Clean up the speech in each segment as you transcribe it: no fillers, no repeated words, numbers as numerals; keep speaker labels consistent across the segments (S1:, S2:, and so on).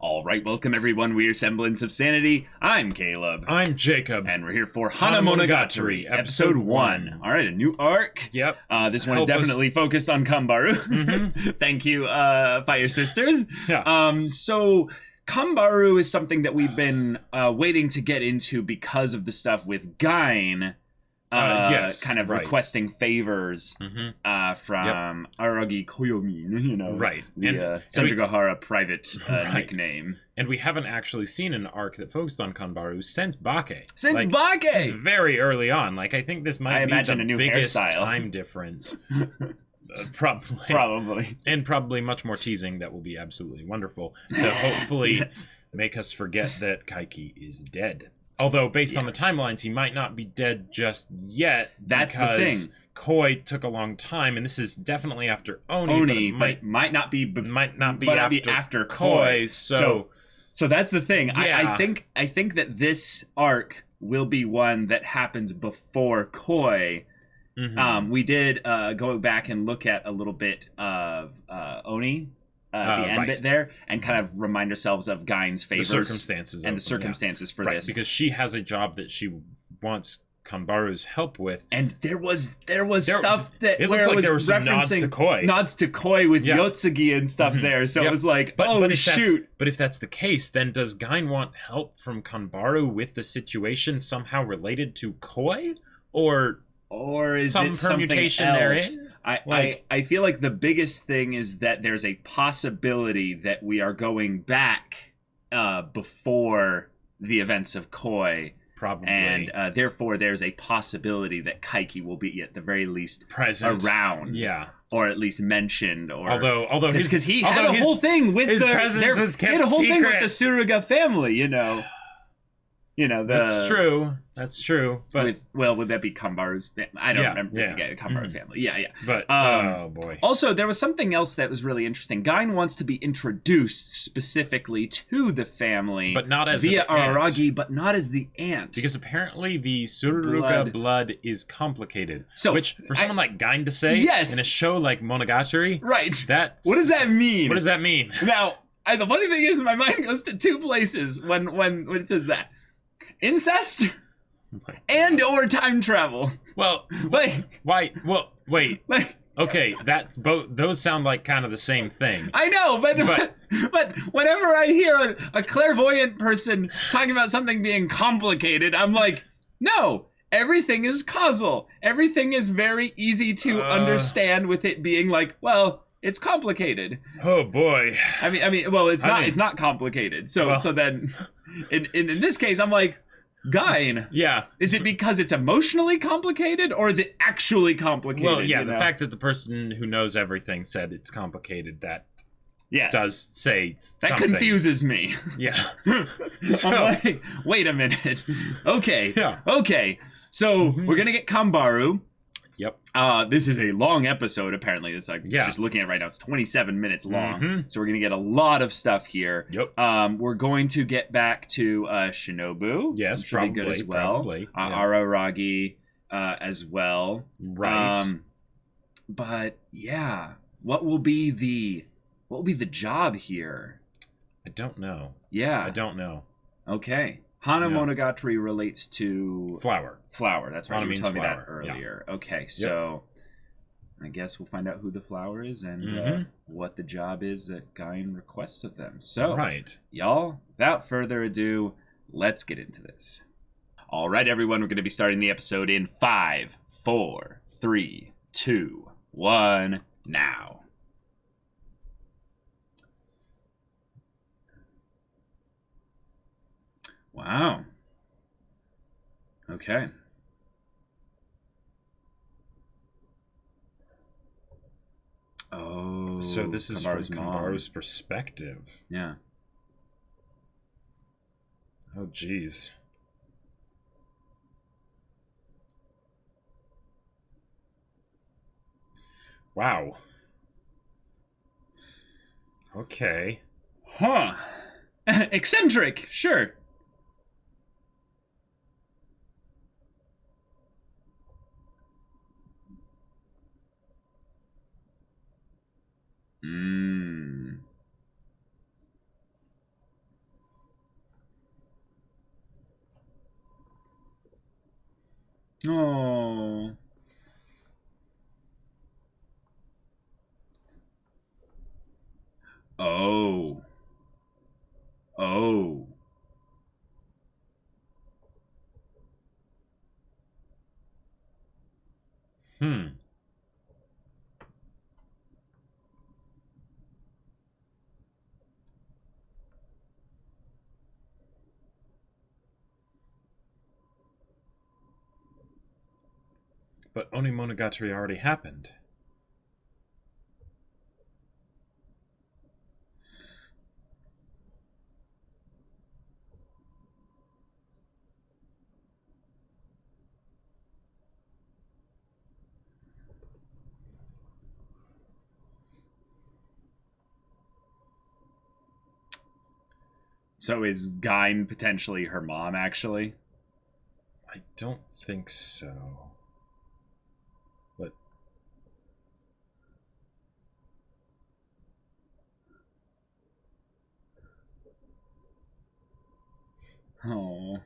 S1: All right, welcome everyone. We're Semblance of Sanity. I'm Caleb.
S2: I'm Jacob.
S1: And we're here for Hanamonogatari, episode 1. All right, a new arc.
S2: Yep.
S1: This one is definitely focused on Kambaru.
S2: Mm-hmm.
S1: Thank you, Fire Sisters.
S2: Yeah.
S1: So Kambaru is something that we've been waiting to get into because of the stuff with Gain.
S2: Yes,
S1: kind of
S2: right.
S1: requesting favors from Aragi Koyomin, you know,
S2: right.
S1: the Senjugahara private nickname.
S2: And we haven't actually seen an arc that focused on Kambaru since Bake.
S1: Since Bake!
S2: Since very early on. Like, I think this might be the
S1: a new
S2: biggest
S1: hairstyle.
S2: Time difference. Probably.
S1: Probably.
S2: And probably much more teasing that will be absolutely wonderful. To hopefully make us forget that Kaiki is dead. Although, based on the timelines, he might not be dead just yet.
S1: That's the
S2: because
S1: thing.
S2: Koi took a long time, and this is definitely after Oni,
S1: but might not be after
S2: Koi.
S1: Koi.
S2: So
S1: that's the thing.
S2: Yeah.
S1: I think that this arc will be one that happens before Koi.
S2: Mm-hmm.
S1: We did go back and look at a little bit of Oni. The end bit there, and kind of remind ourselves of Gain's favors,
S2: the circumstances
S1: for this,
S2: because she has a job that she wants Kambaru's help with,
S1: and there was stuff that
S2: it
S1: where
S2: looks like
S1: it was
S2: there was some
S1: referencing
S2: nods to Koi
S1: with Yotsugi and stuff there. So it was like, but shoot!
S2: But if that's the case, then does Gain want help from Kambaru with the situation somehow related to Koi, or
S1: is
S2: some
S1: it
S2: permutation therein?
S1: I feel like the biggest thing is that there's a possibility that we are going back before the events of Koi.
S2: Probably.
S1: And therefore there's a possibility that Kaiki will be at the very least
S2: present
S1: around.
S2: Yeah.
S1: Or at least mentioned. Or
S2: although
S1: because he had a whole thing with
S2: his presence was kept secret. He had a whole thing with
S1: the Suruga family, you know.
S2: That's true. But
S1: would that be Kambaru's family? I don't remember. Yeah, Kambaru family. Yeah.
S2: But oh boy.
S1: Also, there was something else that was really interesting. Gain wants to be introduced specifically to the family,
S2: but not as
S1: via Araragi,
S2: aunt.
S1: but not as the aunt,
S2: because apparently the Suruga blood is complicated. So, which for someone like Gain to say, in a show like Monogatari,
S1: right?
S2: What
S1: does that mean?
S2: What does that mean?
S1: Now, the funny thing is, my mind goes to two places when it says that. Incest and or time travel.
S2: Well,
S1: like
S2: why? Well, wait.
S1: Like,
S2: okay, that's both. Those sound like kind of the same thing.
S1: I know, but whenever I hear a clairvoyant person talking about something being complicated, I'm like, no. Everything is causal. Everything is very easy to understand with it being like, well, it's complicated.
S2: Oh boy.
S1: I mean, well, it's not. It's not complicated. So then, in this case, I'm like, Gain.
S2: Yeah.
S1: Is it because it's emotionally complicated, or is it actually complicated?
S2: Well, yeah. The fact that the person who knows everything said it's complicated, that does say
S1: that
S2: something.
S1: Confuses me.
S2: Yeah.
S1: So, I'm like, wait a minute. Okay.
S2: Yeah.
S1: Okay. So we're gonna get Kambaru.
S2: Yep.
S1: This is a long episode, apparently. It's like just looking at it right now. It's 27 minutes long. So we're going to get a lot of stuff here.
S2: Yep.
S1: We're going to get back to Shinobu.
S2: Yes,
S1: which will be good as well.
S2: Probably.
S1: Araragi as well.
S2: Right.
S1: But yeah, what will be the job here?
S2: I don't know.
S1: Yeah.
S2: I don't know.
S1: Okay. Hanamonogatari relates to
S2: flower.
S1: That's right. You told me that earlier. Yeah. Okay, so I guess we'll find out who the flower is and what the job is that Gain requests of them. So, y'all, without further ado, let's get into this. All right, everyone, we're going to be starting the episode in 5, 4, 3, 2, 1, now. Wow. Okay. Oh.
S2: So this is from Kambaru's perspective.
S1: Yeah.
S2: Oh, geez. Wow. Okay.
S1: Huh. Eccentric, sure. Oh. Oh. Oh.
S2: But Hanamonogatari already happened.
S1: So is Gain potentially her mom, actually?
S2: I don't think so. But...
S1: Oh.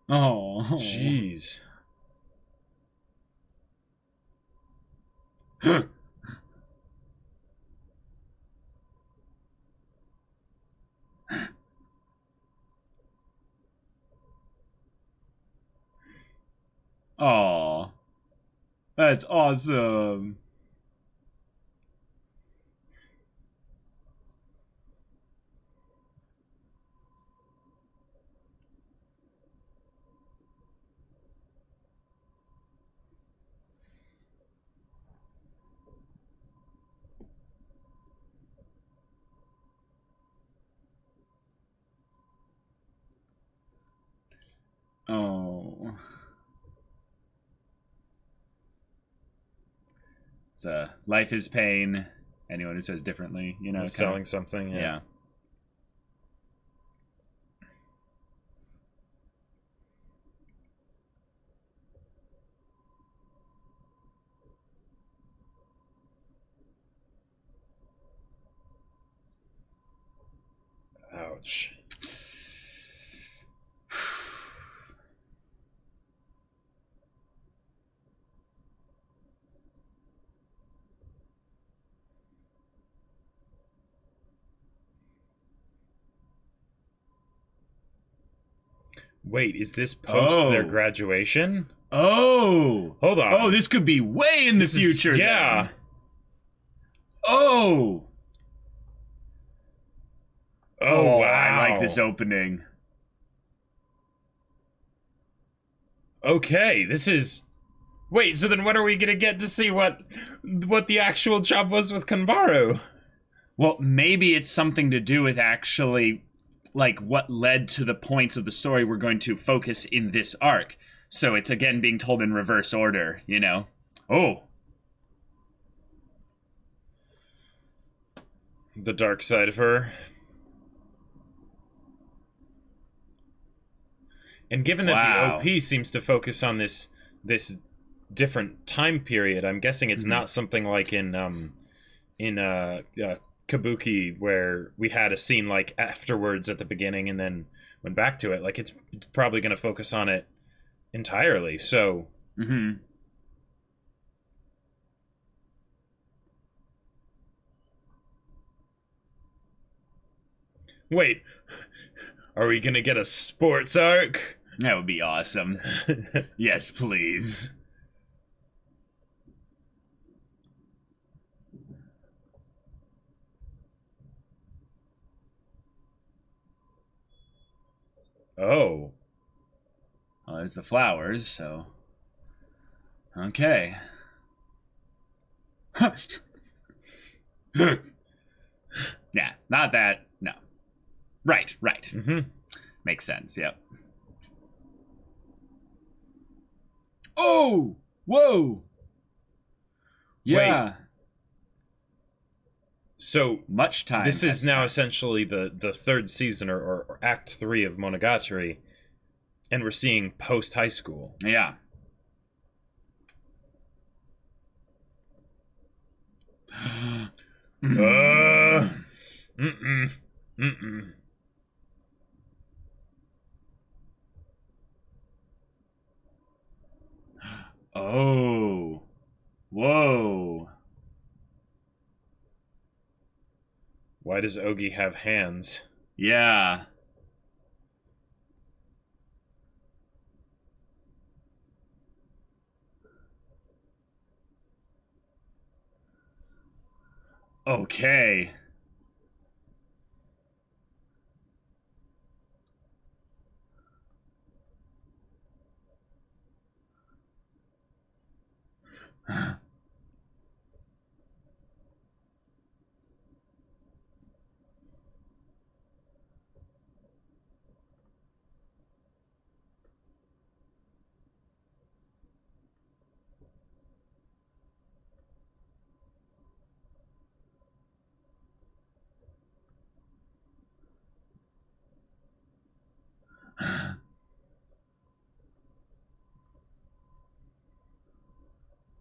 S1: Oh.
S2: Jeez.
S1: Oh. That's awesome. Oh. It's life is pain. Anyone who says differently, you know,
S2: selling something.
S1: Yeah.
S2: Ouch. Wait, is this post their graduation?
S1: Oh!
S2: Hold on.
S1: Oh, this could be way in the future.
S2: Yeah.
S1: Then. Oh!
S2: Oh, wow.
S1: I like this opening.
S2: Okay, this is... Wait, so then when are we gonna get to see what the actual job was with Kanbaru?
S1: Well, maybe it's something to do with actually, like, what led to the points of the story we're going to focus in this arc. So it's, again, being told in reverse order, you know? Oh!
S2: The dark side of her. And given that the OP seems to focus on this different time period, I'm guessing it's not something like in Kabuki, where we had a scene like afterwards at the beginning and then went back to it. Like, it's probably going to focus on it entirely. So wait, are we gonna get a sports arc?
S1: That would be awesome. Yes, please.
S2: Oh.
S1: Well, there's the flowers, so... Okay. Yeah, not that. No. Right. Makes sense, yep. Oh! Whoa! Yeah.
S2: Wait. So
S1: much time.
S2: This is now essentially the third season or Act 3 of Monogatari. And we're seeing post-high school.
S1: Yeah. Oh. Whoa.
S2: Why does Ogi have hands?
S1: Yeah. Okay.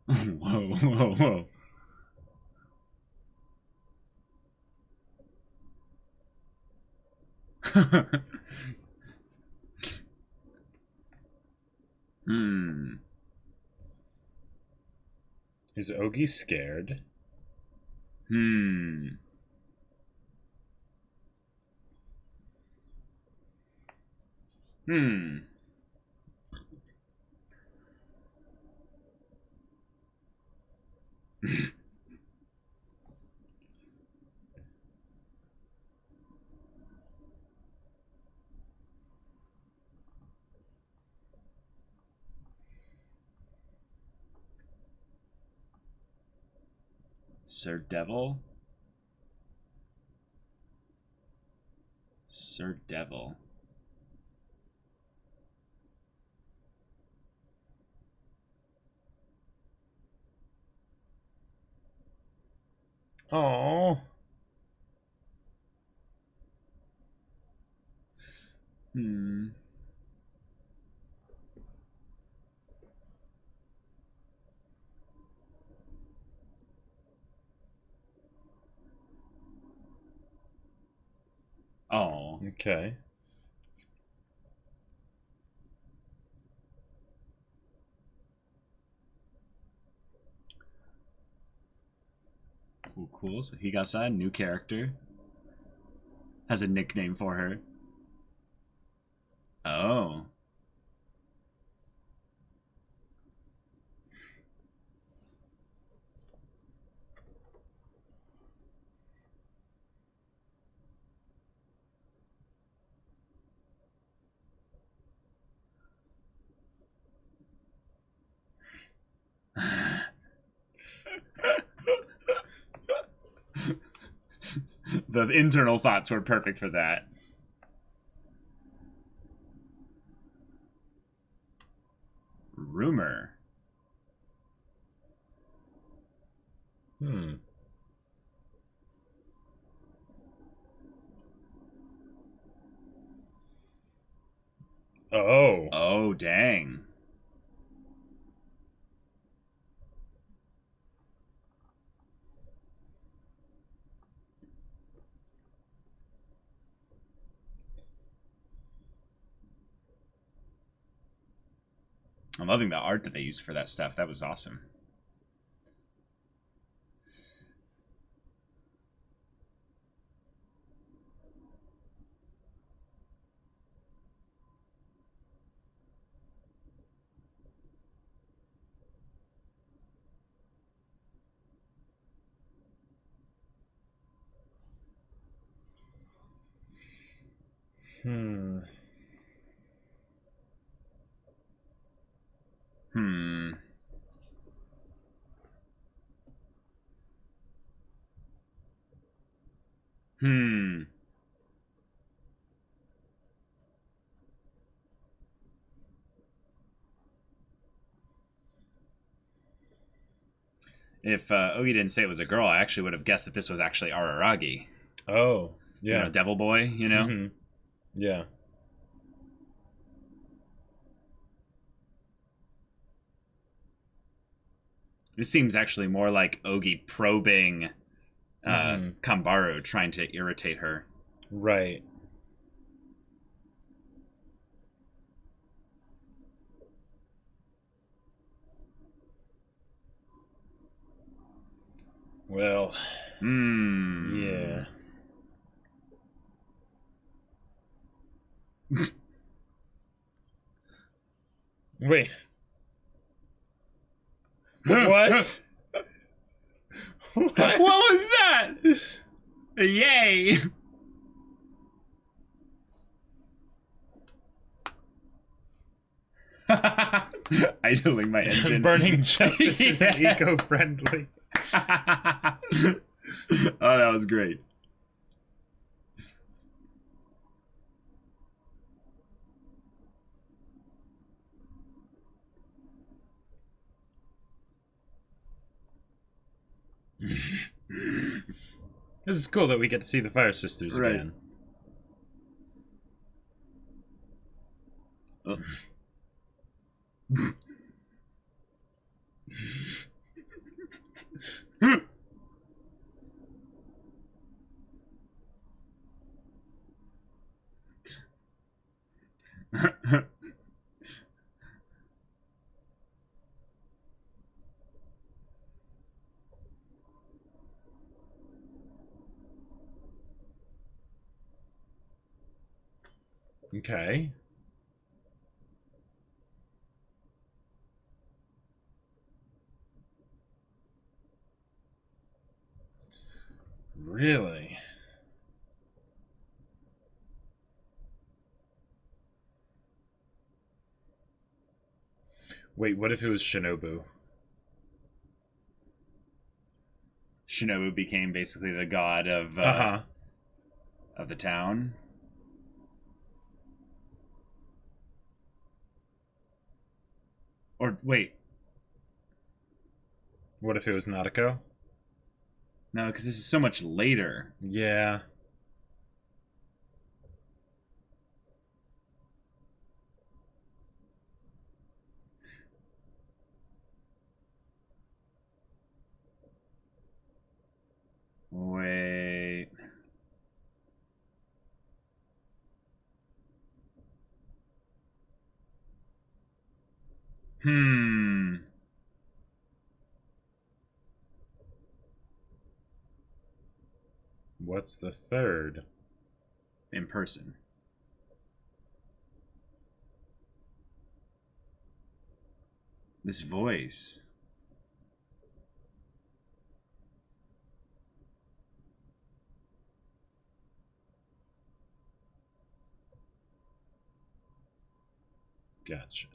S1: Whoa, whoa, whoa.
S2: Is Ogi scared?
S1: Hmm. Sir Devil? Sir Devil.
S2: Oh.
S1: Oh.
S2: Okay.
S1: Cool, cool. So Higasa, new character. Has a nickname for her. Oh. The internal thoughts were perfect for that. Rumor.
S2: Oh.
S1: Oh, dang. I'm loving the art that they used for that stuff. That was awesome.
S2: Hmm. If Ogi didn't say it was a girl, I actually would have guessed that this was actually Araragi. Oh, yeah.
S1: You know, Devil Boy, you know?
S2: Yeah.
S1: This seems actually more like Ogi probing Kambaru, trying to irritate her.
S2: Right. Well, yeah. Wait. What?
S1: What was that? Yay! Idling my engine.
S2: Burning justice isn't eco-friendly.
S1: Oh, that was great.
S2: This is cool that we get to see the Fire Sisters again.
S1: Oh.
S2: Okay. Really? Wait, what if it was Shinobu?
S1: Shinobu became basically the god of the town. Or wait,
S2: what if it was Nadeko?
S1: No, because this is so much later.
S2: Yeah.
S1: Wait.
S2: What's the third?
S1: In person. This voice.
S2: Gotcha.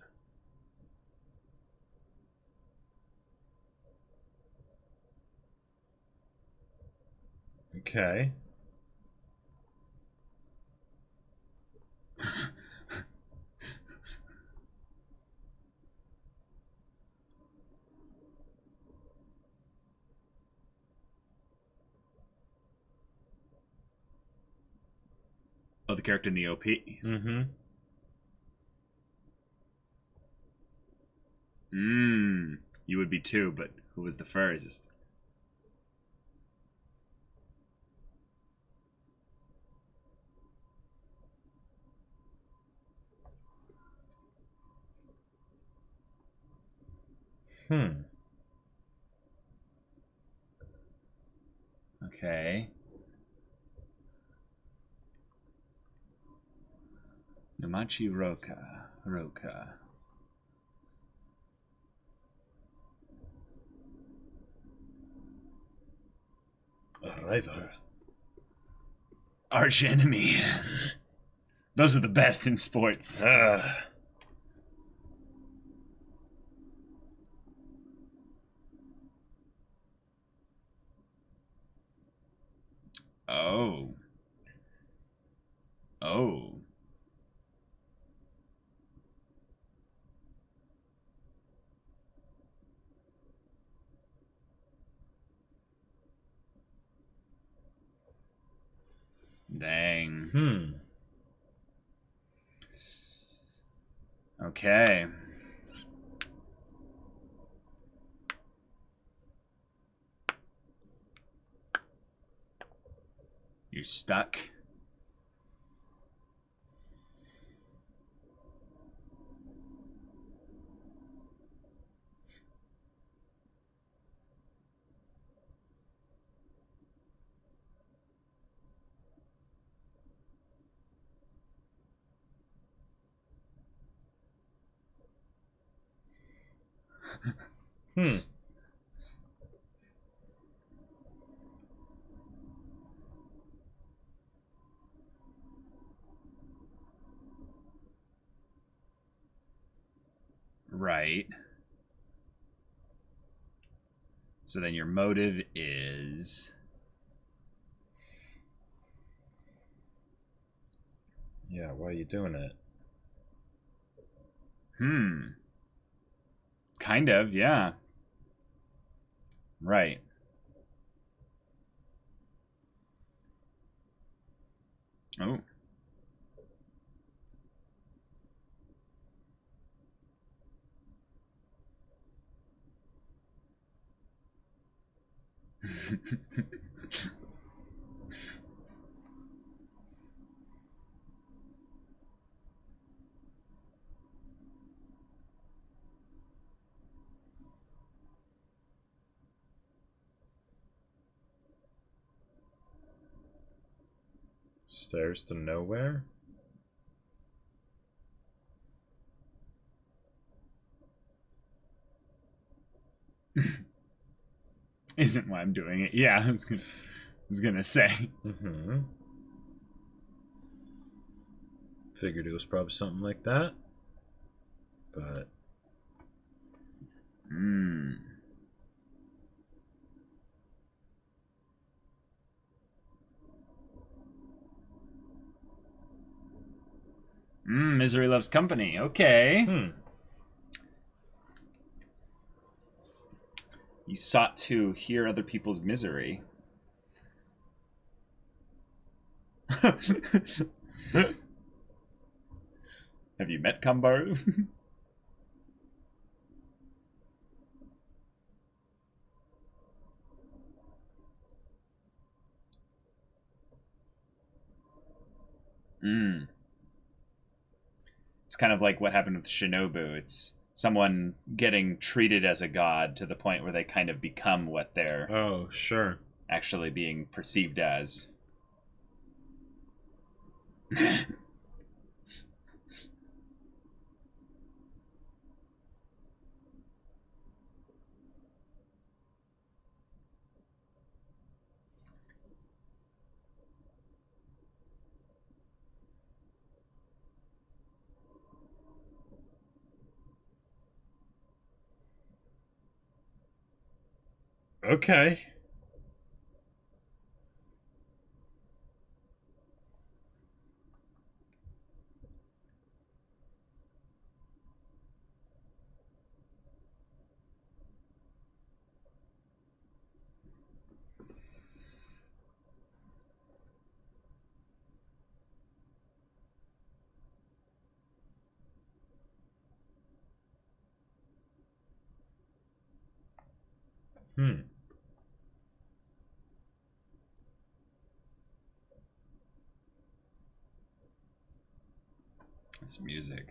S2: Okay.
S1: Oh, the character in the OP.
S2: Mm-hmm.
S1: You would be too, but who was the first? Okay. Numachi Roka.
S2: Arrival.
S1: Arch enemy. Those are the best in sports. Oh. Oh. Dang. Okay. You're stuck. Right. So then your motive is...
S2: Yeah, why are you doing it?
S1: Kind of, yeah. Right. Oh.
S2: Stairs to nowhere?
S1: Isn't why I'm doing it. Yeah, I was gonna say.
S2: Figured it was probably something like that. But...
S1: Misery loves company. Okay. You sought to hear other people's misery. Have you met Kambaru? It's kind of like what happened with Shinobu. It's someone getting treated as a god to the point where they kind of become what they're actually being perceived as.
S2: Okay.
S1: This music.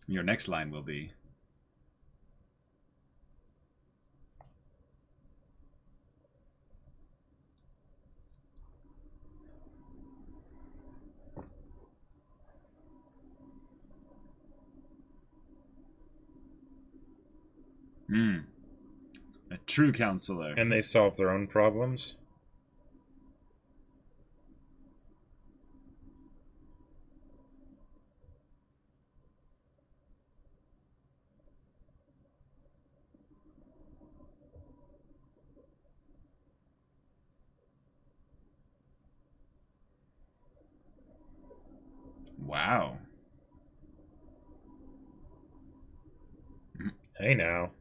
S1: Your next line will be... A true counselor.
S2: And they solve their own problems?
S1: Wow.
S2: Hey now.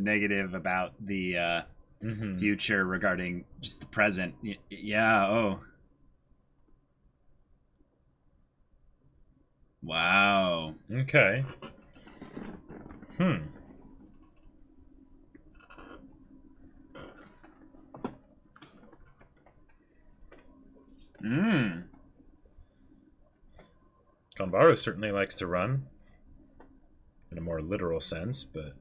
S1: negative about the future regarding just the present. Yeah. Oh. Wow.
S2: Okay. Kanbaru certainly likes to run. In a more literal sense, but...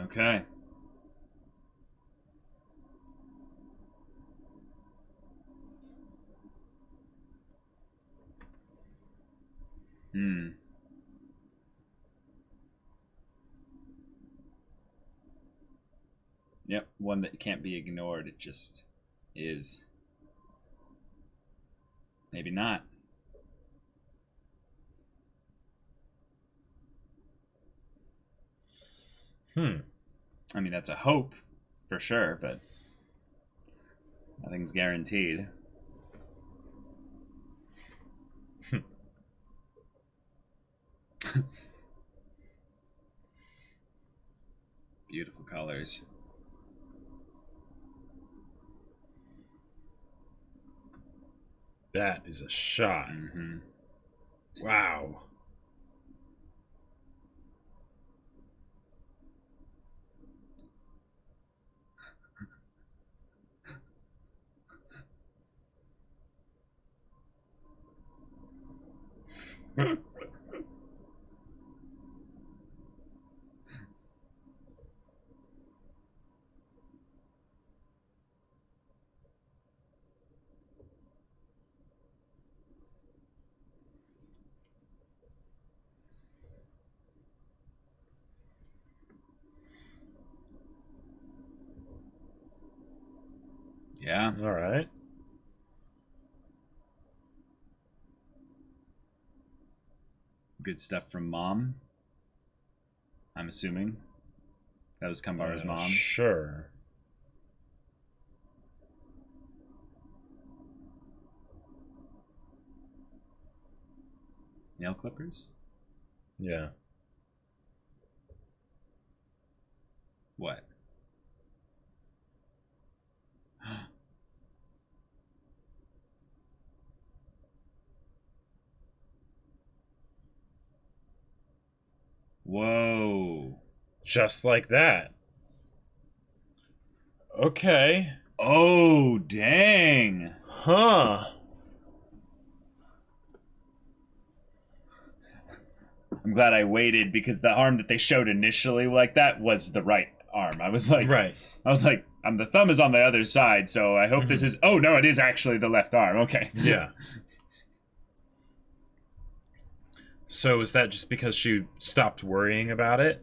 S1: Okay. Yep, one that can't be ignored. It just is. Maybe not. I mean, that's a hope, for sure, but nothing's guaranteed. Beautiful colors.
S2: That is a shot. Wow.
S1: Yeah.
S2: All right.
S1: Good stuff from Mom. I'm assuming. That was Kanbaru's mom.
S2: Sure.
S1: Nail clippers?
S2: Yeah.
S1: What? Whoa.
S2: Just like that. Okay.
S1: Oh, dang.
S2: Huh.
S1: I'm glad I waited because the arm that they showed initially like that was the right arm. I was like, the thumb is on the other side, so I hope this is. Oh no, it is actually the left arm. Okay.
S2: Yeah. So is that just because she stopped worrying about it?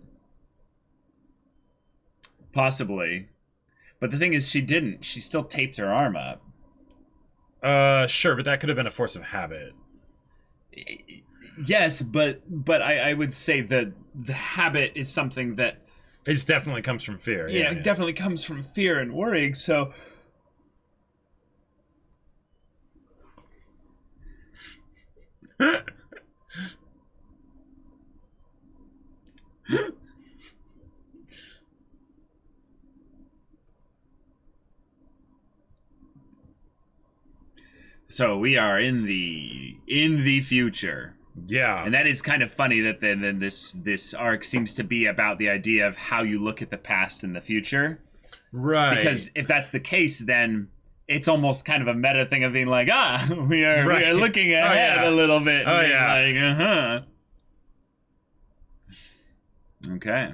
S1: Possibly. But the thing is, she didn't. She still taped her arm up.
S2: Sure, but that could have been a force of habit.
S1: Yes, but I would say that the habit is something that...
S2: It definitely comes from fear.
S1: Yeah, it definitely comes from fear and worrying, so... So we are in the future.
S2: Yeah.
S1: And that is kind of funny that then this arc seems to be about the idea of how you look at the past and the future.
S2: Right.
S1: Because if that's the case, then it's almost kind of a meta thing of being like, we are looking ahead a little bit.
S2: Oh, yeah.
S1: Like, Okay.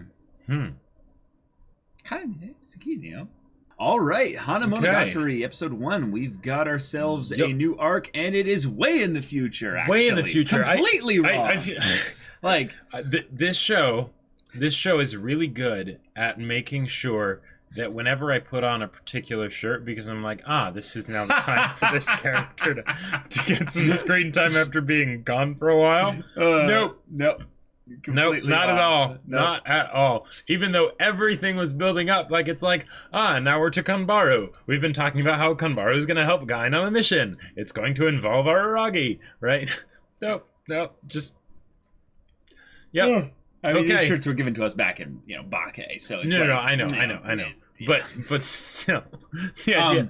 S1: Kind of, it's cute, you know. All right, Hanamonogatari, episode 1. We've got ourselves a new arc, and it is way in the future, actually.
S2: Way in the future.
S1: Completely wrong. Like,
S2: this show is really good at making sure that whenever I put on a particular shirt, because I'm like, this is now the time for this character to get some screen time after being gone for a while. Nope. Nope, not at all. Nope. Not at all. Even though everything was building up, like it's like, now we're to Kanbaru. We've been talking about how Kanbaru is going to help Gain on a mission. It's going to involve Araragi, right? Nope, just... Yep.
S1: I mean, these shirts were given to us back in, Bake, so it's
S2: I know. But still, the idea...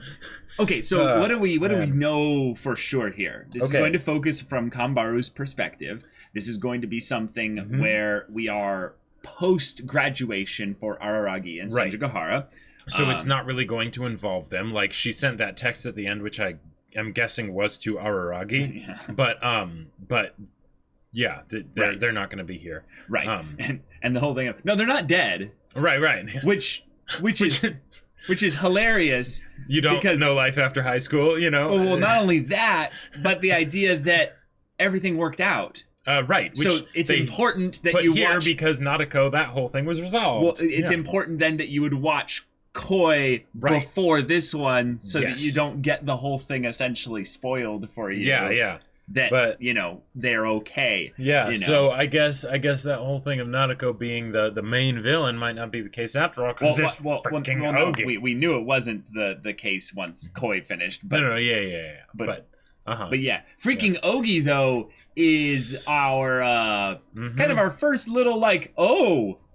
S1: Okay, so what do we know for sure here? This is going to focus from Kanbaru's perspective. This is going to be something where we are post-graduation for Araragi and Senjugahara.
S2: So it's not really going to involve them. Like, she sent that text at the end, which I am guessing was to Araragi. But yeah, they're not going to be here.
S1: Right. And the whole thing of, no, they're not dead.
S2: Right.
S1: Which is hilarious.
S2: You don't know life after high school,
S1: Well, not only that, but the idea that everything worked out.
S2: Right.
S1: So it's important that you watch...
S2: because Nadeko, that whole thing was resolved.
S1: Well, it's important then that you would watch Koi before this one so that you don't get the whole thing essentially spoiled for you.
S2: Yeah.
S1: But they're okay.
S2: Yeah, so I guess that whole thing of Nadeko being the main villain might not be the case after all, because it's freaking Ogi.
S1: No, we knew it wasn't the case once Koi finished. But,
S2: no, yeah.
S1: But yeah, freaking Ogi though is our kind of our first little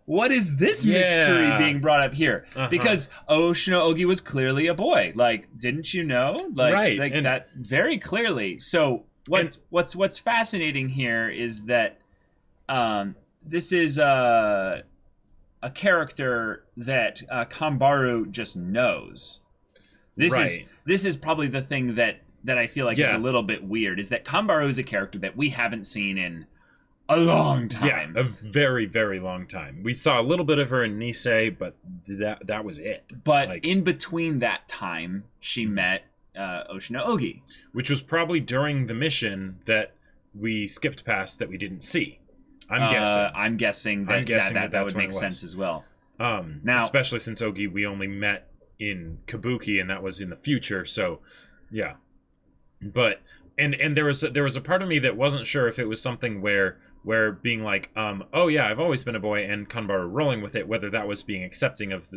S1: what is this mystery being brought up here? Because Oshino Ogi was clearly a boy. Like, didn't you know? And that very clearly. So what's fascinating here is that this is a character that Kanbaru just knows. This is probably the thing that I feel like is a little bit weird, is that Kanbaru is a character that we haven't seen in a long time.
S2: Yeah, a very, very long time. We saw a little bit of her in Nisei, but that was it.
S1: But in between that time, she met Oshino Ogi.
S2: Which was probably during the mission that we skipped past that we didn't see. I'm guessing that would make sense
S1: as well.
S2: Now, especially since Ogi we only met in Kabuki, and that was in the future, so yeah. But and there was a part of me that wasn't sure if it was something where being like, I've always been a boy, and Kanbaru rolling with it, whether that was being accepting of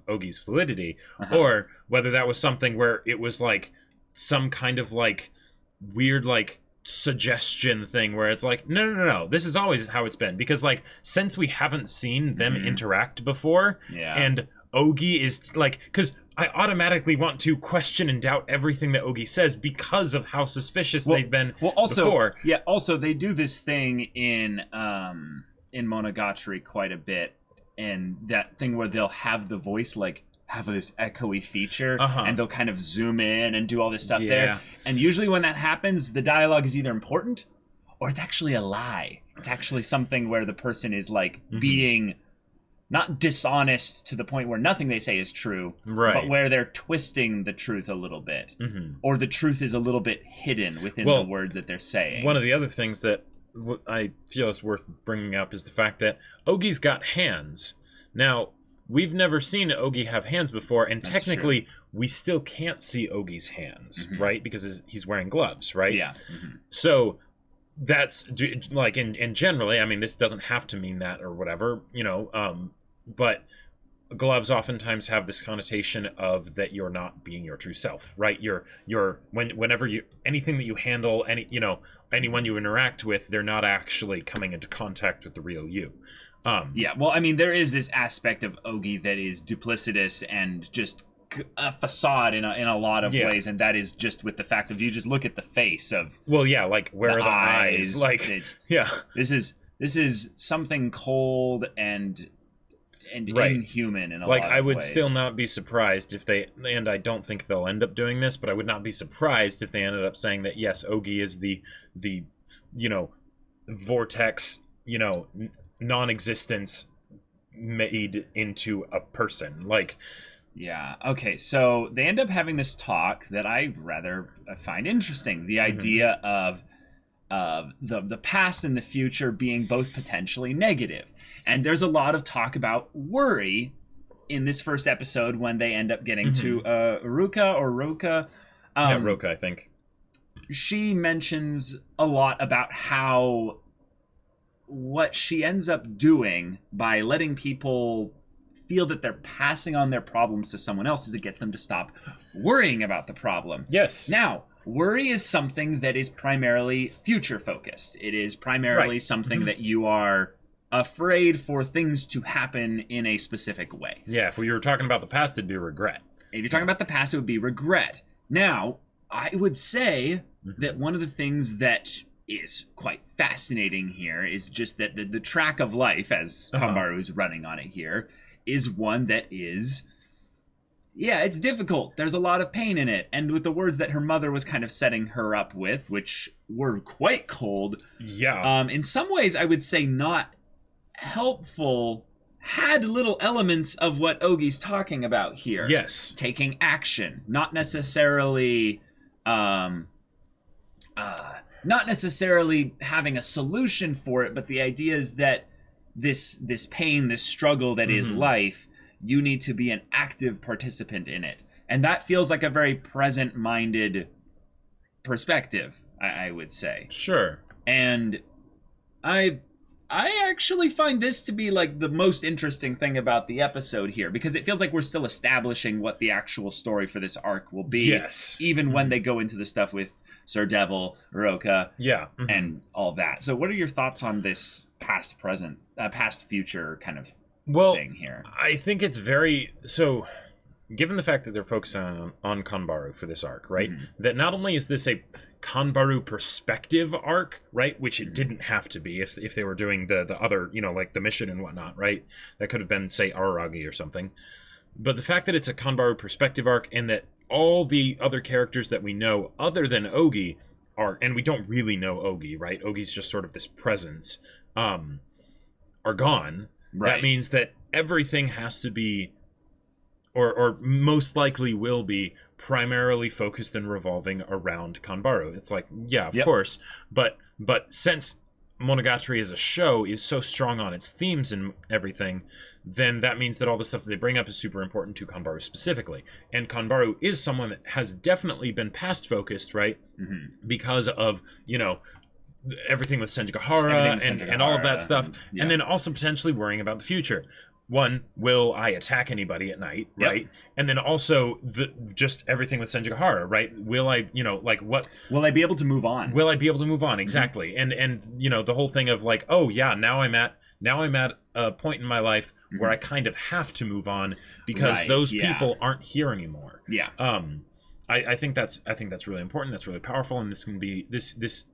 S2: Ogi's fluidity, or whether that was something where it was like some kind of like weird like suggestion thing where it's like, no, this is always how it's been, because like since we haven't seen them interact before, and Ogi is like, because I automatically want to question and doubt everything that Ogi says because of how suspicious they've been before.
S1: Yeah, also they do this thing in Monogatari quite a bit, and that thing where they'll have the voice like have this echoey feature, and they'll kind of zoom in and do all this stuff there. And usually when that happens, the dialogue is either important or it's actually a lie. It's actually something where the person is like being not dishonest to the point where nothing they say is true, but where they're twisting the truth a little bit, or the truth is a little bit hidden within the words that they're saying.
S2: One of the other things that I feel is worth bringing up is the fact that Ogi's got hands. Now, we've never seen Ogi have hands before, and technically we still can't see Ogi's hands, right? Because he's wearing gloves, right?
S1: Yeah.
S2: So that's like, and generally, I mean, this doesn't have to mean that or whatever, but gloves oftentimes have this connotation of that you're not being your true self, right? Whenever anything that you handle, anyone you interact with, they're not actually coming into contact with the real you.
S1: Well, I mean, there is this aspect of Ogi that is duplicitous and just a facade in a lot of ways, and that is just with the fact of you just look at the face of
S2: like where are the eyes? Like
S1: this is something cold and inhuman in a lot of ways.
S2: I would still not be surprised if they, and I don't think they'll end up doing this, but I would not be surprised if they ended up saying that yes, Ogi is the vortex, non-existence made into a person. Like,
S1: yeah. Okay. So they end up having this talk that I find interesting. The idea of the past and the future being both potentially negative. And there's a lot of talk about worry in this first episode when they end up getting to Roka.
S2: Roka, I think.
S1: She mentions a lot about how what she ends up doing by letting people feel that they're passing on their problems to someone else is it gets them to stop worrying about the problem.
S2: Yes.
S1: Now, worry is something that is primarily future focused. It is primarily something that you are afraid for things to happen in a specific way.
S2: Yeah, if we were talking about the past, it'd be regret.
S1: If you're talking about the past, it would be regret. Now, I would say that one of the things that is quite fascinating here is just that the track of life, as Kanbaru is running on it here, is one that is, it's difficult. There's a lot of pain in it. And with the words that her mother was kind of setting her up with, which were quite cold.
S2: Yeah.
S1: In some ways, I would say not helpful, had little elements of what Ogi's talking about here.
S2: Yes.
S1: Taking action. Not necessarily having a solution for it, but the idea is that this pain, this struggle that is life, you need to be an active participant in it. And that feels like a very present-minded perspective, I would say.
S2: Sure.
S1: And I actually find this to be like the most interesting thing about the episode here, because it feels like we're still establishing what the actual story for this arc will be.
S2: Yes.
S1: Even when they go into the stuff with Sir Devil, Roka,
S2: yeah,
S1: and all that. So what are your thoughts on this past future kind of thing here?
S2: I think it's very, so given the fact that they're focusing on Kanbaru for this arc, right? That not only is this a Kanbaru perspective arc, right? Which it didn't have to be if they were doing the other, like the mission and whatnot, right? That could have been, say, Araragi or something. But the fact that it's a Kanbaru perspective arc and that all the other characters that we know other than Ogi are, and we don't really know Ogi, right? Ogi's just sort of this presence, are gone. Right. That means that everything has to be, or most likely will be, primarily focused and revolving around Kanbaru. It's like, yeah, of course, but since Monogatari as a show is so strong on its themes and everything, then that means that all the stuff that they bring up is super important to Kanbaru specifically. And Kanbaru is someone that has definitely been past focused, right? Because of, everything with Senjigahara and all of that stuff. And then also potentially worrying about the future. One, will I attack anybody at night, right? And then also just everything with Senjigahara, right? Will I, what?
S1: Will I be able to move on?
S2: Will I be able to move on? Exactly. And the whole thing of like, oh yeah, now I'm at a point in my life where I kind of have to move on because those people aren't here anymore.
S1: Yeah.
S2: I think that's really important. That's really powerful, and this can be this.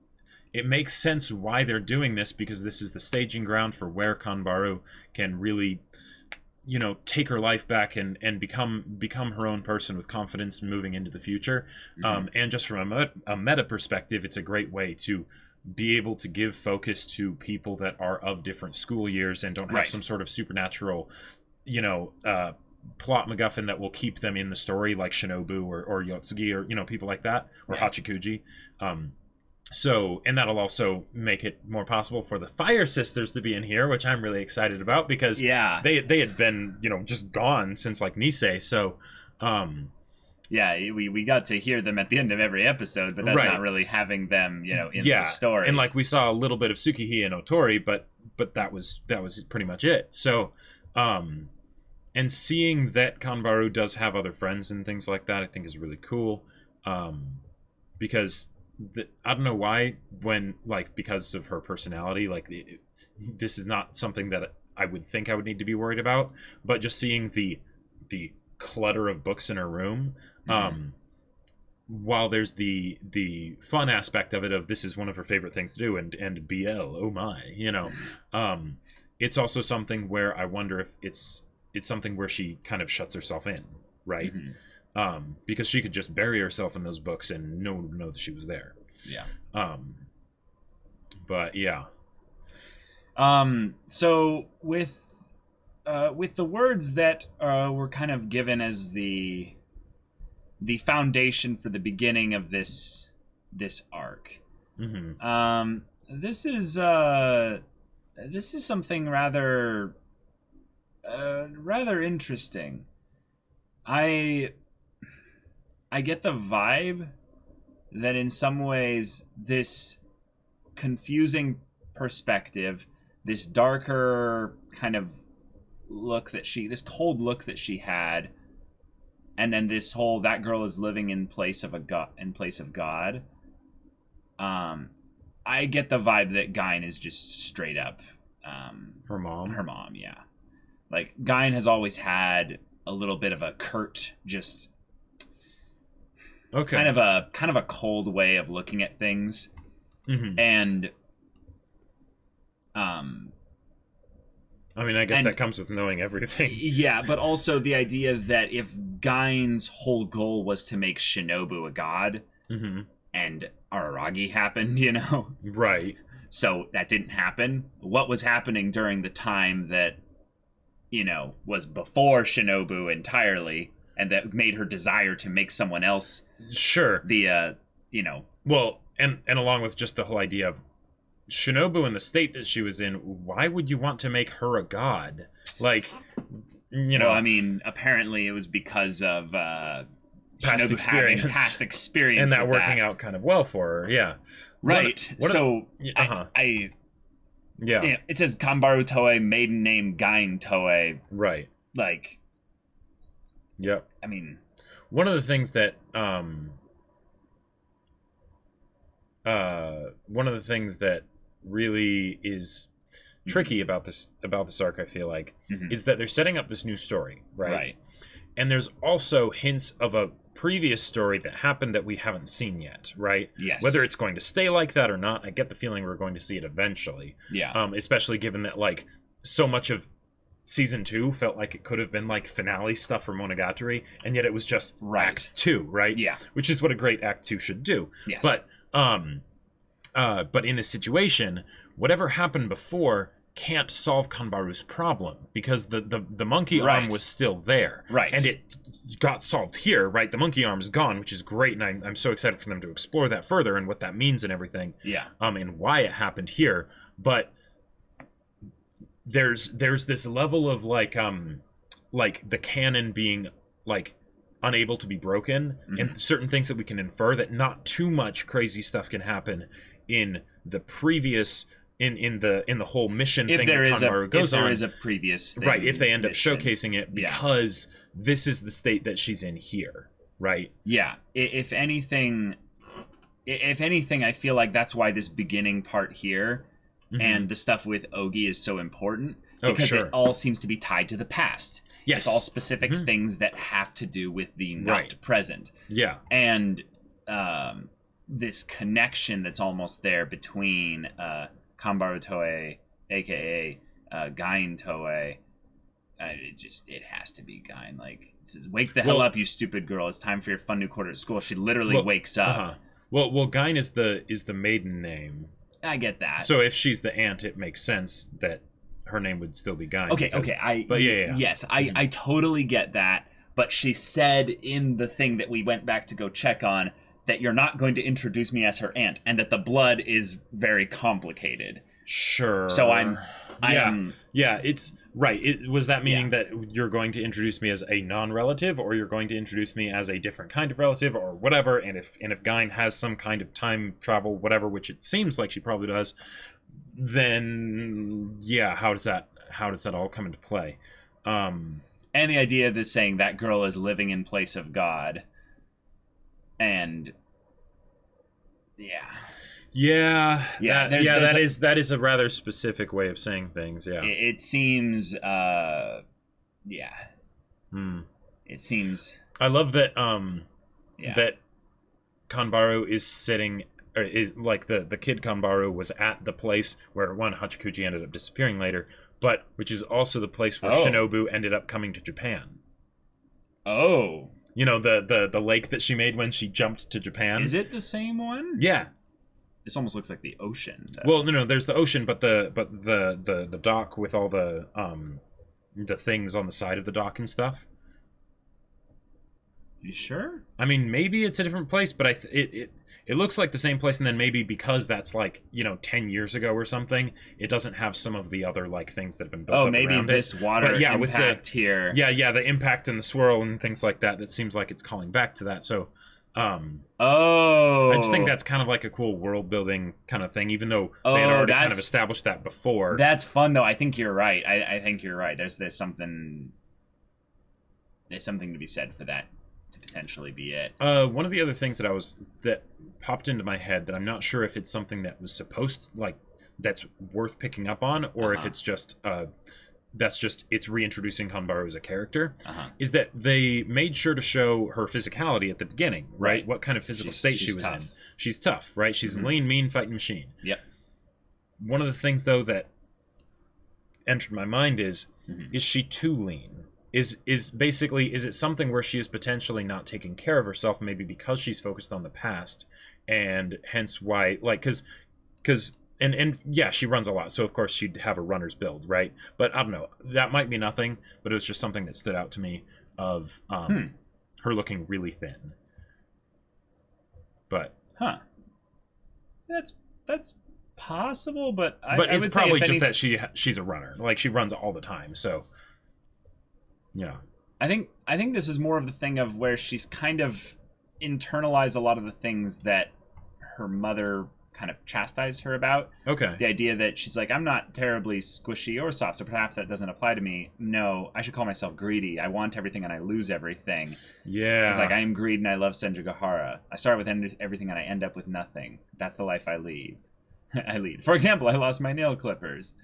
S2: It makes sense why they're doing this, because this is the staging ground for where Kanbaru can really, take her life back and become her own person with confidence moving into the future. And just from a meta perspective, it's a great way to be able to give focus to people that are of different school years and don't have some sort of supernatural, plot MacGuffin that will keep them in the story, like Shinobu or Yotsugi or, people like that, or Hachikuji. So, and that'll also make it more possible for the Fire Sisters to be in here, which I'm really excited about, because they had been, just gone since like Nisei. So,
S1: we got to hear them at the end of every episode, but that's not really having them, in the story.
S2: And like we saw a little bit of Tsukihei and Otori, but that was pretty much it. So, and seeing that Kanbaru does have other friends and things like that, I think is really cool. Because I don't know why, because of her personality, this is not something that I would think I would need to be worried about, but just seeing the clutter of books in her room. While there's the fun aspect of it, of this is one of her favorite things to do, and BL, oh my, it's also something where I wonder if it's something where she kind of shuts herself in, right? Because she could just bury herself in those books and no one would know that she was there.
S1: Yeah.
S2: But yeah.
S1: So with the words that were kind of given as the foundation for the beginning of this arc, this is something rather interesting. I get the vibe that in some ways this confusing perspective, this darker kind of look this cold look that she had, and then this whole that girl is living in place of God. I get the vibe that Gain is just straight up
S2: her mom,
S1: yeah. Like Gain has always had a little bit of a curt, just kind of a cold way of looking at things. And
S2: I mean, I guess that comes with knowing everything.
S1: Yeah, but also the idea that if Gain's whole goal was to make Shinobu a god, and Araragi happened,
S2: right?
S1: So that didn't happen. What was happening during the time that was before Shinobu entirely, and that made her desire to make someone else the
S2: well, and along with just the whole idea of Shinobu in the state that she was in, why would you want to make her a god? Like,
S1: Well, I mean, apparently it was because of
S2: past
S1: experience,
S2: and that working out kind of well for her. Yeah,
S1: right. It says Kanbaru Toei, maiden name Gain Toei.
S2: Right.
S1: Like.
S2: Yep.
S1: I mean,
S2: one of the things that really is tricky about this arc, I feel like, is that they're setting up this new story, right? And there's also hints of a previous story that happened that we haven't seen yet, right?
S1: Yes.
S2: Whether it's going to stay like that or not, I get the feeling we're going to see it eventually.
S1: Yeah.
S2: Especially given that, like, so much of season 2 felt like it could have been like finale stuff for Monogatari, and yet it was just Act 2, right?
S1: Yeah.
S2: Which is what a great Act 2 should do.
S1: Yes.
S2: But in this situation, whatever happened before can't solve Kanbaru's problem, because the monkey arm was still there.
S1: Right.
S2: And it got solved here, right? The monkey arm is gone, which is great, and I'm so excited for them to explore that further and what that means and everything.
S1: Yeah.
S2: And why it happened here. But there's this level of like the canon being like unable to be broken, and certain things that we can infer that not too much crazy stuff can happen in the previous in the whole mission thing that Kanmaru goes on.
S1: If there is a previous thing,
S2: right, if they end up showcasing it, because this is the state that she's in here, right?
S1: Yeah. If anything, I feel like that's why this beginning part here and the stuff with Ogi is so important, because it all seems to be tied to the past.
S2: Yes.
S1: It's all specific things that have to do with the not present.
S2: Yeah.
S1: And this connection that's almost there between Kanbaru Toei, aka Gain Toei. It has to be Gain. Like, it says, "Wake the hell up, you stupid girl! It's time for your fun new quarter at school." She literally wakes up.
S2: Well, Gain is the maiden name.
S1: I get that.
S2: So if she's the aunt, it makes sense that her name would still be Gain.
S1: Okay. Yes, I totally get that. But she said in the thing that we went back to go check on that you're not going to introduce me as her aunt, and that the blood is very complicated.
S2: Sure.
S1: So I'm
S2: it's right. Was that meaning that you're going to introduce me as a non-relative, or you're going to introduce me as a different kind of relative, or whatever? And if Gain has some kind of time travel, whatever, which it seems like she probably does, then how does that all come into play?
S1: And the idea of this saying that girl is living in place of God, and
S2: that is a rather specific way of saying things. Yeah,
S1: it seems it seems.
S2: I love that that Kanbaru is sitting, or is like the kid Kanbaru was at the place where Hachikuji ended up disappearing later, but which is also the place where Shinobu ended up coming to Japan.
S1: Oh.
S2: You know, the lake that she made when she jumped to Japan.
S1: Is it the same one?
S2: Yeah.
S1: This almost looks like the ocean. Though.
S2: Well, no, there's the ocean, but the dock with all the things on the side of the dock and stuff.
S1: You sure?
S2: I mean, maybe it's a different place, but it looks like the same place, and then maybe because that's like, 10 years ago or something, it doesn't have some of the other like things that have been built up
S1: maybe
S2: around
S1: this water impact
S2: with
S1: here.
S2: Yeah, the impact and the swirl and things like that. That seems like it's calling back to that. So, I just think that's kind of like a cool world building kind of thing, even though they had already kind of established that before.
S1: That's fun though. I think you're right. I think you're right. There's something to be said for that. To potentially be it.
S2: One of the other things that popped into my head that I'm not sure if it's something that was supposed that's worth picking up on, or if it's just it's reintroducing Kanbaru as a character, is that they made sure to show her physicality at the beginning, right? What kind of physical state she was in. She's tough, right? She's a lean, mean fighting machine.
S1: Yep.
S2: One of the things though that entered my mind is she too lean? Is it something where she is potentially not taking care of herself, maybe because she's focused on the past, and hence why, because she runs a lot, so of course she'd have a runner's build, right? But I don't know, that might be nothing, but it was just something that stood out to me of her looking really thin. But
S1: that's possible, but
S2: it's probably just that she's a runner, like she runs all the time, so. Yeah.
S1: I think this is more of the thing of where she's kind of internalized a lot of the things that her mother kind of chastised her about.
S2: Okay.
S1: The idea that she's like, I'm not terribly squishy or soft, so perhaps that doesn't apply to me. No, I should call myself greedy. I want everything and I lose everything.
S2: Yeah.
S1: It's like, I am greedy and I love Senjugahara. I start with everything and I end up with nothing. That's the life I lead. For example, I lost my nail clippers.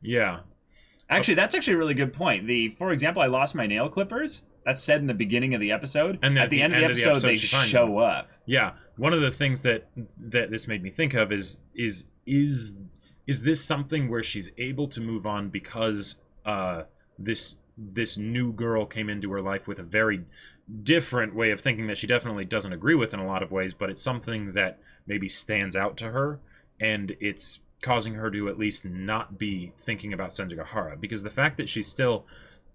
S2: Yeah.
S1: Actually, that's actually a really good point. For example, I lost my nail clippers. That's said in the beginning of the episode. And at the end of the episode, they show up.
S2: Yeah. One of the things that this made me think of is this something where she's able to move on because this new girl came into her life with a very different way of thinking that she definitely doesn't agree with in a lot of ways, but it's something that maybe stands out to her, and it's causing her to at least not be thinking about Senjugahara, because the fact that she's still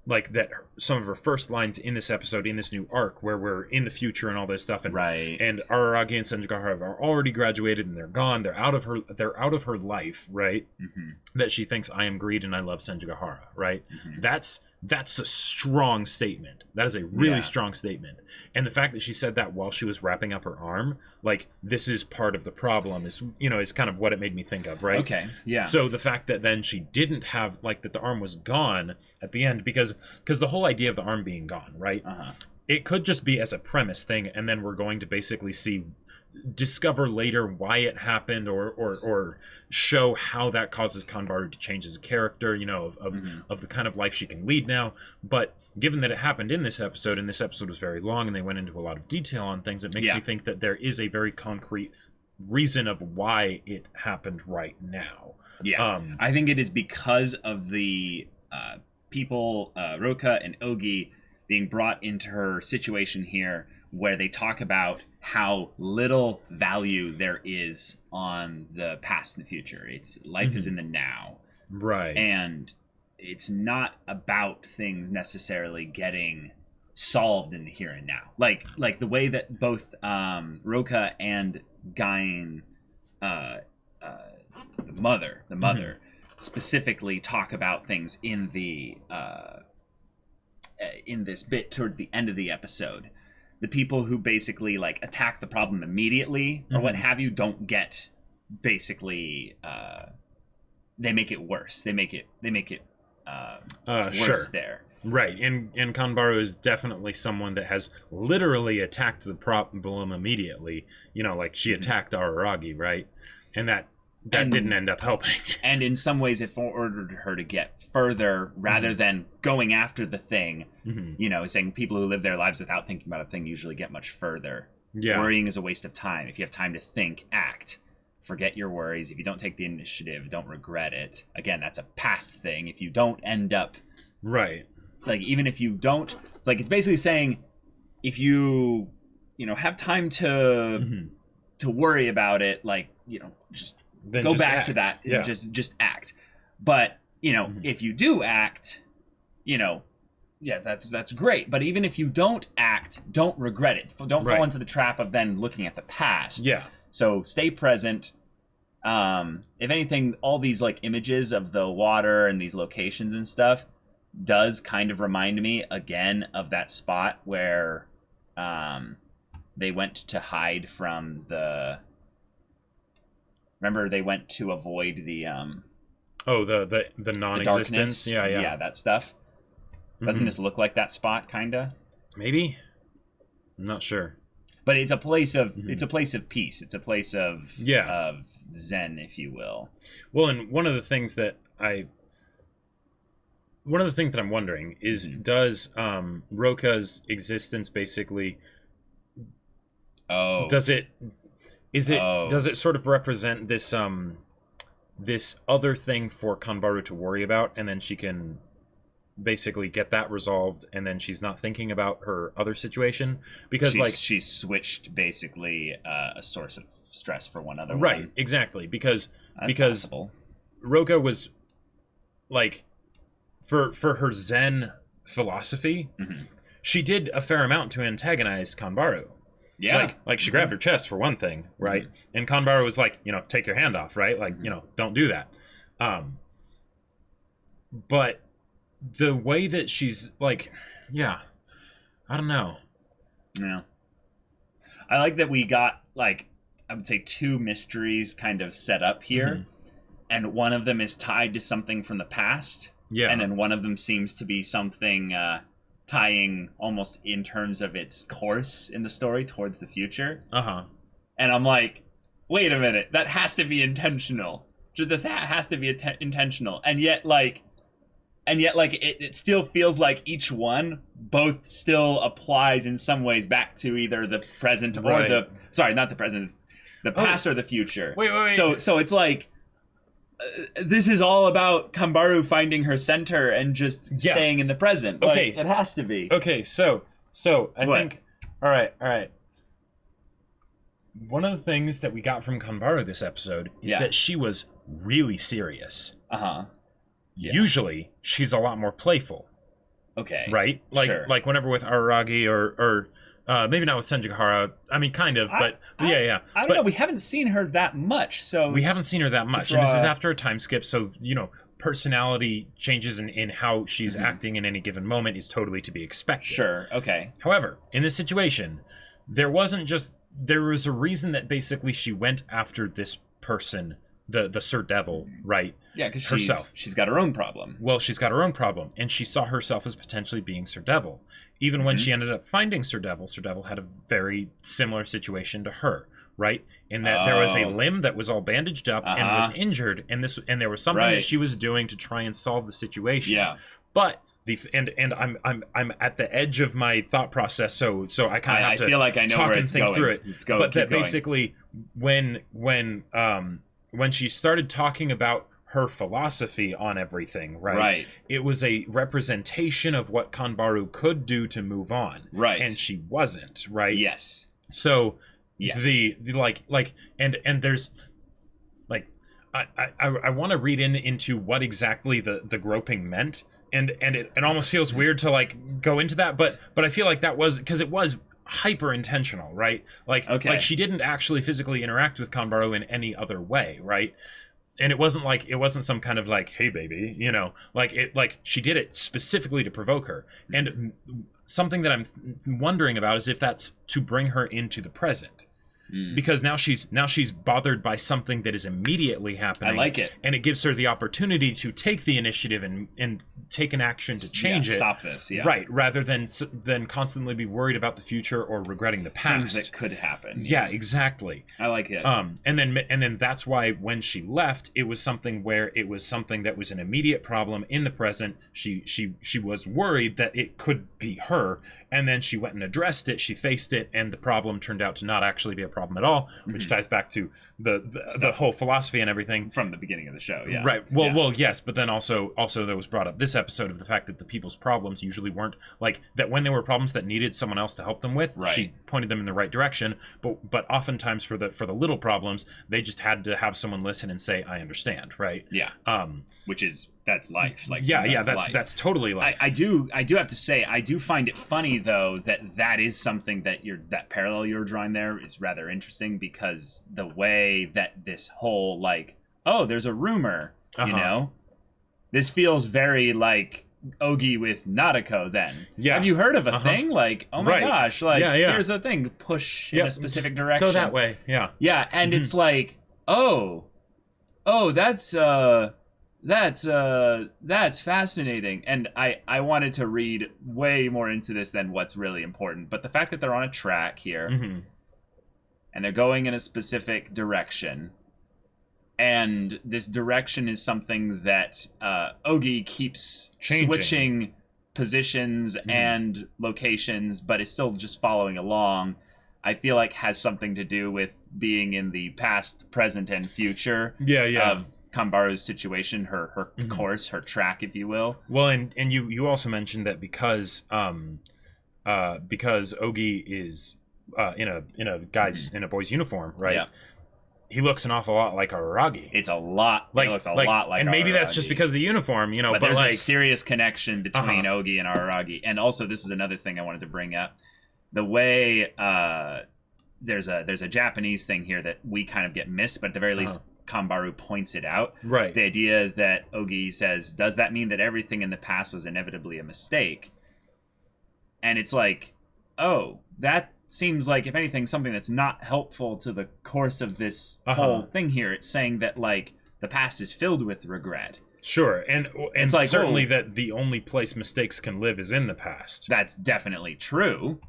S2: like that, some of her first lines in this episode, in this new arc where we're in the future and all this stuff, and and Araragi and Senjugahara are already graduated and they're gone, they're out of her life, right? That she thinks, I am greed and I love Senjugahara, right? That's a strong statement. That is a really strong statement. And the fact that she said that while she was wrapping up her arm, like, this is part of the problem, is kind of what it made me think of, right?
S1: Okay, yeah.
S2: So the fact that then she didn't have, like, that the arm was gone at the end, because the whole idea of the arm being gone, right? It could just be as a premise thing, and then we're going to basically discover later why it happened, or show how that causes Kanbaru to change as a character, of the kind of life she can lead now. But given that it happened in this episode, and this episode was very long and they went into a lot of detail on things, it makes me think that there is a very concrete reason of why it happened right now.
S1: I think it is because of the people, Roka and Ogi, being brought into her situation here, where they talk about how little value there is on the past and the future. It's life is in the now.
S2: Right.
S1: And it's not about things necessarily getting solved in the here and now. Like the way that both Roka and Gain, the mother, specifically talk about things in the in this bit towards the end of the episode. The people who basically like attack the problem immediately or what have you don't get basically they make it worse. They make it worse there.
S2: Right. And Kanbaru is definitely someone that has literally attacked the problem immediately. Like she attacked Araragi, right? And that didn't end up helping.
S1: And in some ways, it ordered her to get further rather than going after the thing. You know, saying people who live their lives without thinking about a thing usually get much further. Yeah. Worrying is a waste of time. If you have time to think, act. Forget your worries. If you don't take the initiative, don't regret it. Again, that's a past thing. If you don't end up...
S2: Right.
S1: Like, even if you don't... It's like, it's basically saying, if you, you know, have time to worry about it, like, you know, just then go back to that and just act. But, you know, if you do act, you know, yeah, that's great. But even if you don't act, don't regret it. Don't fall into the trap of then looking at the past.
S2: Yeah.
S1: So stay present. If anything, all these like images of the water and these locations and stuff does kind of remind me again of that spot where they went to hide from the... Remember, they went to avoid the
S2: the non-existence.
S1: Yeah, that stuff. Doesn't this look like that spot, kinda?
S2: Maybe. I'm not sure.
S1: But it's a place of it's a place of peace. It's a place of zen, if you will.
S2: Well, and one of the things that I'm wondering is, does Roka's existence basically does it sort of represent this this other thing for Kanbaru to worry about, and then she can basically get that resolved, and then she's not thinking about her other situation because
S1: she's switched basically a source of stress for one other
S2: right
S1: one.
S2: Exactly, because
S1: possible.
S2: Roka was like for her Zen philosophy, she did a fair amount to antagonize Kanbaru.
S1: Yeah,
S2: like she grabbed her chest for one thing, right? And Kanbaru was like, you know, take your hand off, right? Like, you know, don't do that. But the way that she's like, I don't know.
S1: Yeah. I like that we got, like, I would say 2 mysteries kind of set up here. And one of them is tied to something from the past. Yeah. And then one of them seems to be something tying almost in terms of its course in the story towards the future. And I'm like, wait a minute, that has to be intentional. This has to be intentional. And yet, it still feels like each one both still applies in some ways back to either the present or not the present, the past or the future.
S2: Wait.
S1: So it's like, this is all about Kanbaru finding her center and just staying in the present.
S2: Okay.
S1: Like, it has to be.
S2: Okay, so I think... All right. One of the things that we got from Kanbaru this episode is that she was really serious.
S1: Yeah.
S2: Usually, she's a lot more playful.
S1: Okay.
S2: Right? Like whenever with Araragi or maybe not with Senjikahara. I mean, kind of, but yeah.
S1: I don't know. We haven't seen her that much, so...
S2: We haven't seen her that much, and this is after a time skip, so, you know, personality changes in how she's acting in any given moment is totally to be expected.
S1: Sure, okay.
S2: However, in this situation, there was a reason that basically she went after this person, the Sir Devil, right?
S1: Yeah, because she's got her own problem.
S2: Well, she's got her own problem, and she saw herself as potentially being Sir Devil. Even when she ended up finding Sir Devil had a very similar situation to her, right? In that there was a limb that was all bandaged up and was injured, and there was something that she was doing to try and solve the situation.
S1: Yeah.
S2: But I'm at the edge of my thought process, so I kind of have to
S1: feel like I know
S2: talk
S1: where
S2: and think through it. But that basically, when she started talking about her philosophy on everything, right? It was a representation of what Kanbaru could do to move on,
S1: right?
S2: And she wasn't, right?
S1: Yes.
S2: So the and there's like I want to read into what exactly the groping meant, and it almost feels weird to like go into that, but I feel like that was because it was hyper intentional, right? Like she didn't actually physically interact with Kanbaru in any other way, right? And it wasn't some kind of like, hey baby, you know, like she did it specifically to provoke her. And something that I'm wondering about is if that's to bring her into the present. because now she's bothered by something that is immediately happening.
S1: I like it.
S2: And it gives her the opportunity to take the initiative and take an action to change it.
S1: Stop this,
S2: Right, rather than constantly be worried about the future or regretting the past.
S1: Things that could happen.
S2: Yeah, exactly.
S1: I like it.
S2: And then that's why when she left, it was something that was an immediate problem in the present. She was worried that it could be her, and then she went and addressed it. She faced it, and the problem turned out to not actually be a problem at all, which ties back to the whole philosophy and everything
S1: from the beginning of the show. Yeah,
S2: right. Well, yes, but then also there was brought up this episode of the fact that the people's problems usually weren't like that. When there were problems that needed someone else to help them with, she pointed them in the right direction. But oftentimes for the little problems, they just had to have someone listen and say, "I understand." Right.
S1: Yeah. That's life. Like
S2: that's totally life.
S1: I do have to say, I do find it funny though that is something that parallel you're drawing there is rather interesting, because the way that this whole like, oh, there's a rumor, you know, this feels very like Ogi with Nadeko then. Yeah. Have you heard of a thing? Like, oh my gosh, like here's a thing, push in a specific direction.
S2: Go that way. Yeah.
S1: Yeah, and it's like, oh, that's fascinating. And I wanted to read way more into this than what's really important. But the fact that they're on a track here and they're going in a specific direction, and this direction is something that Ogi keeps switching positions and locations, but is still just following along, I feel like has something to do with being in the past, present, and future of Kanbaru's situation, her course, her track, if you will.
S2: Well, and you also mentioned that because Ogi is in a boy's uniform, right? Yeah. He looks an awful lot like Araragi.
S1: It looks a lot like
S2: and maybe
S1: Araragi.
S2: That's just because of the uniform, you know.
S1: But there's a serious connection between Ogi and Araragi. And also, this is another thing I wanted to bring up. The way there's a Japanese thing here that we kind of get missed, but at the very least, Kanbaru points it out. Right. The idea that Ogi says, does that mean that everything in the past was inevitably a mistake? And it's like, oh, that seems like, if anything, something that's not helpful to the course of this whole thing here. It's saying that, like, the past is filled with regret.
S2: Sure, and it's like, certainly that the only place mistakes can live is in the past.
S1: That's definitely true.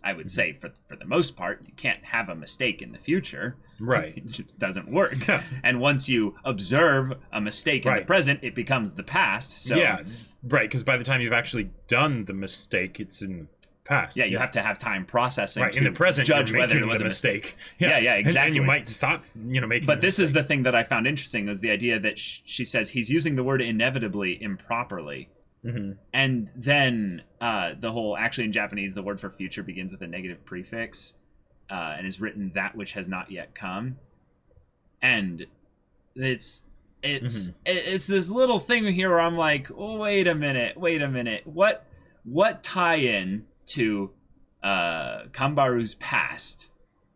S1: I would say for the most part, you can't have a mistake in the future.
S2: Right.
S1: It just doesn't work. And once you observe a mistake in the present, it becomes the past. So,
S2: yeah, right, because by the time you've actually done the mistake, it's in the past.
S1: Yeah, you have to have time processing to
S2: in the present,
S1: judge whether it was a mistake. Yeah, exactly.
S2: And you might stop, making
S1: But this is the thing that I found interesting, was the idea that she says he's using the word inevitably improperly. Mm-hmm. And then the whole, actually in Japanese, the word for future begins with a negative prefix and is written that which has not yet come. And it's this little thing here where I'm like, oh, wait a minute. What tie-in to Kanbaru's past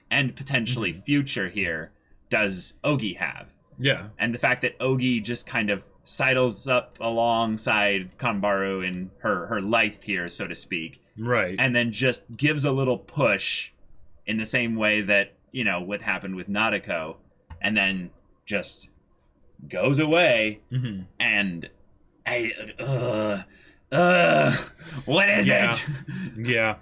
S1: and potentially future here does Ogi have?
S2: Yeah.
S1: And the fact that Ogi just kind of sidles up alongside Kanbaru in her life here, so to speak.
S2: Right.
S1: And then just gives a little push in the same way that, what happened with Nadeko, and then just goes away. Mm-hmm. And what is it?
S2: Yeah.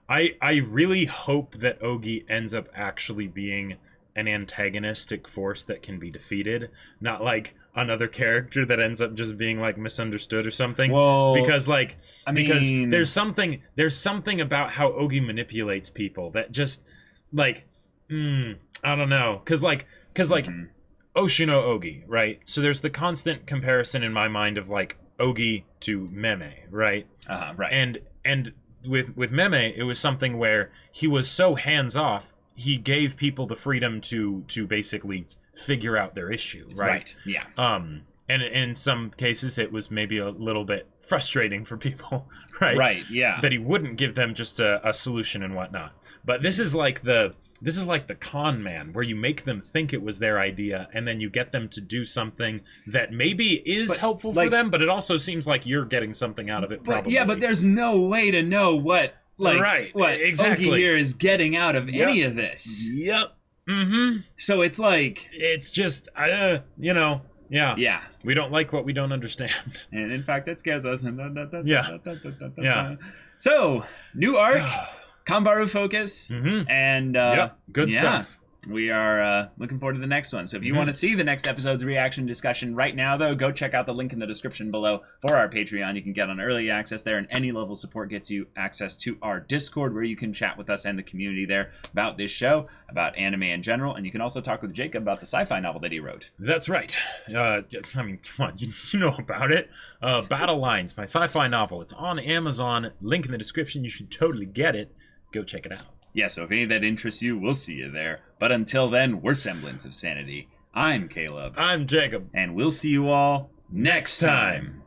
S2: I really hope that Ogi ends up actually being an antagonistic force that can be defeated, not like another character that ends up just being like misunderstood or something.
S1: Well,
S2: because there's something about how Ogi manipulates people that just like I don't know, because Oshino Ogi, right? So there's the constant comparison in my mind of like Ogi to Meme, right?
S1: Right.
S2: And with Meme, it was something where he was so hands off. He gave people the freedom to basically figure out their issue, right?
S1: Right. Yeah.
S2: And in some cases, it was maybe a little bit frustrating for people, right?
S1: Right. Yeah.
S2: That he wouldn't give them just a solution and whatnot. But this is like the con man, where you make them think it was their idea, and then you get them to do something that maybe is helpful for them, but it also seems like you're getting something out of it. Probably.
S1: But there's no way to know what like what
S2: exactly
S1: Ogi here is getting out of any of this.
S2: Yep. Mm-hmm.
S1: So it's like
S2: it's just you know, yeah. We don't like what we don't understand.
S1: And in fact, it scares us.
S2: Yeah.
S1: So, new arc, Kanbaru focus, and
S2: good stuff.
S1: We are looking forward to the next one. So if you want to see the next episode's reaction discussion right now, though, go check out the link in the description below for our Patreon. You can get on early access there, and any level support gets you access to our Discord, where you can chat with us and the community there about this show, about anime in general, and you can also talk with Jacob about the sci-fi novel that he wrote.
S2: That's right. I mean, come on, you know about it. Battle Lines, my sci-fi novel. It's on Amazon. Link in the description. You should totally get it. Go check it out.
S1: Yeah, so if any of that interests you, we'll see you there. But until then, we're Semblance of Sanity. I'm Caleb.
S2: I'm Jacob.
S1: And we'll see you all next time.